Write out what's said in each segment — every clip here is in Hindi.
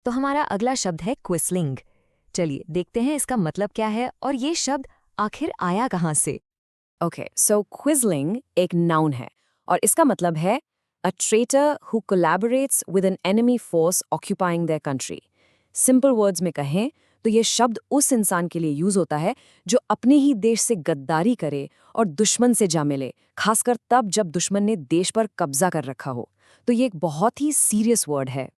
तो हमारा अगला शब्द है क्विस्लिंग। चलिए देखते हैं इसका मतलब क्या है और ये शब्द आखिर आया कहाँ से। ओके, सो क्विजलिंग एक नाउन है और इसका मतलब है a traitor who collaborates with an enemy force occupying their country. Simple words में कहें तो ये शब्द उस इंसान के लिए यूज होता है जो अपने ही देश से गद्दारी करे और दुश्मन से जा मिले, खासकर तब जब दुश्मन ने देश पर कब्जा कर रखा हो। तो ये एक बहुत ही सीरियस वर्ड है।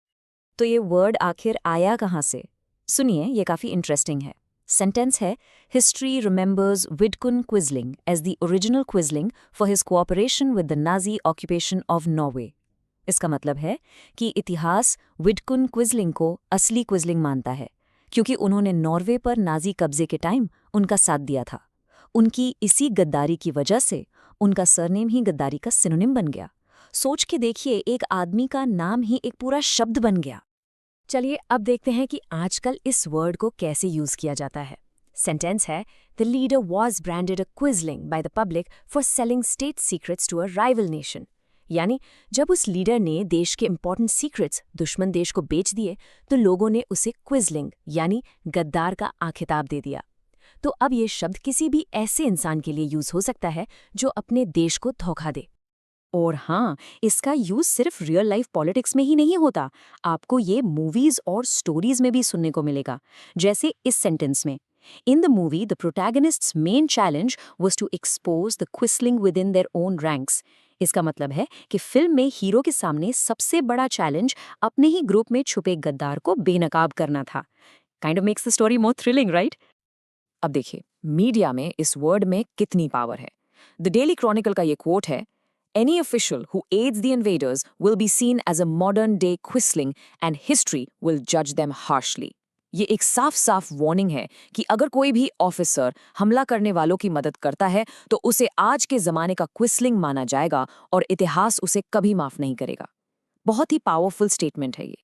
तो ये वर्ड आखिर आया कहाँ से? सुनिए, ये काफ़ी इंटरेस्टिंग है। सेंटेंस है, history remembers Vidkun Quisling as the original quisling for his cooperation with the Nazi occupation of Norway. इसका मतलब है कि इतिहास विडकुन क्विजलिंग को असली क्विजलिंग मानता है क्योंकि उन्होंने नॉर्वे पर नाजी कब्जे के टाइम उनका साथ दिया था। उनकी इसी गद्दारी की वजह से उनका सरनेम ही गद्दारी का सिनोनिम बन गया। सोच के देखिए, एक आदमी का नाम ही एक पूरा शब्द बन गया। चलिए अब देखते हैं कि आजकल इस वर्ड को कैसे यूज किया जाता है। सेंटेंस है, the leader was branded a quisling by the public for selling state secrets to a rival nation. यानी जब उस लीडर ने देश के इंपॉर्टेंट सीक्रेट्स दुश्मन देश को बेच दिए तो लोगों ने उसे क्विजलिंग यानी गद्दार का खिताब दे दिया। तो अब ये शब्द किसी भी ऐसे इंसान के लिए यूज हो सकता है जो अपने देश को धोखा दे। और हाँ, इसका यूज सिर्फ रियल लाइफ पॉलिटिक्स में ही नहीं होता, आपको ये मूवीज और स्टोरीज में भी सुनने को मिलेगा। जैसे इस सेंटेंस में, in the movie the protagonist's main challenge was to expose the quisling within their own ranks. इसका मतलब है कि फिल्म में हीरो के सामने सबसे बड़ा चैलेंज अपने ही ग्रुप में छुपे गद्दार को बेनकाब करना था। Kind of makes the story more thrilling, right? अब देखिए, मीडिया में इस वर्ड में कितनी पावर है। द डेली क्रॉनिकल का ये कोट है, Any official who aids the invaders will be seen as a modern-day quisling and history will judge them harshly. ये एक साफ-साफ वार्निंग है कि अगर कोई भी ऑफिसर हमला करने वालों की मदद करता है तो उसे आज के ज़माने का क्विस्लिंग माना जाएगा और इतिहास उसे कभी माफ नहीं करेगा। बहुत ही पावरफुल स्टेटमेंट है ये।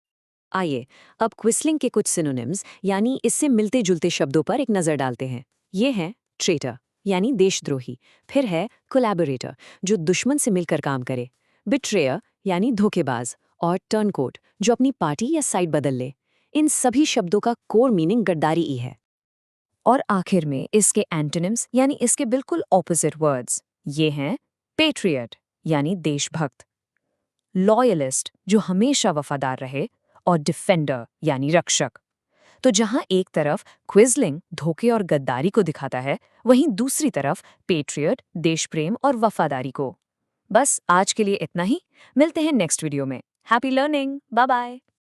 आइए अब क्विस्लिंग के कुछ सिनोनिम्स यानी इससे मिलते जुलते शब्दों पर एक नज़र डालते हैं। ये हैं ट्रेटर यानी देशद्रोही, फिर है कोलैबोरेटर जो दुश्मन से मिलकर काम करे, बिट्रेयर यानी धोखेबाज, और टर्नकोट जो अपनी पार्टी या साइड बदल ले। इन सभी शब्दों का कोर मीनिंग गद्दारी ही है। और आखिर में इसके एंटोनिम्स यानी इसके बिल्कुल ऑपोजिट वर्ड्स ये हैं, पेट्रियट यानी देशभक्त, लॉयलिस्ट जो हमेशा वफादार रहे, और डिफेंडर यानी रक्षक। तो जहां एक तरफ क्विजलिंग धोखे और गद्दारी को दिखाता है, वहीं दूसरी तरफ पेट्रियट देश प्रेम और वफादारी को। बस आज के लिए इतना ही। मिलते हैं नेक्स्ट वीडियो में। Happy learning, bye bye.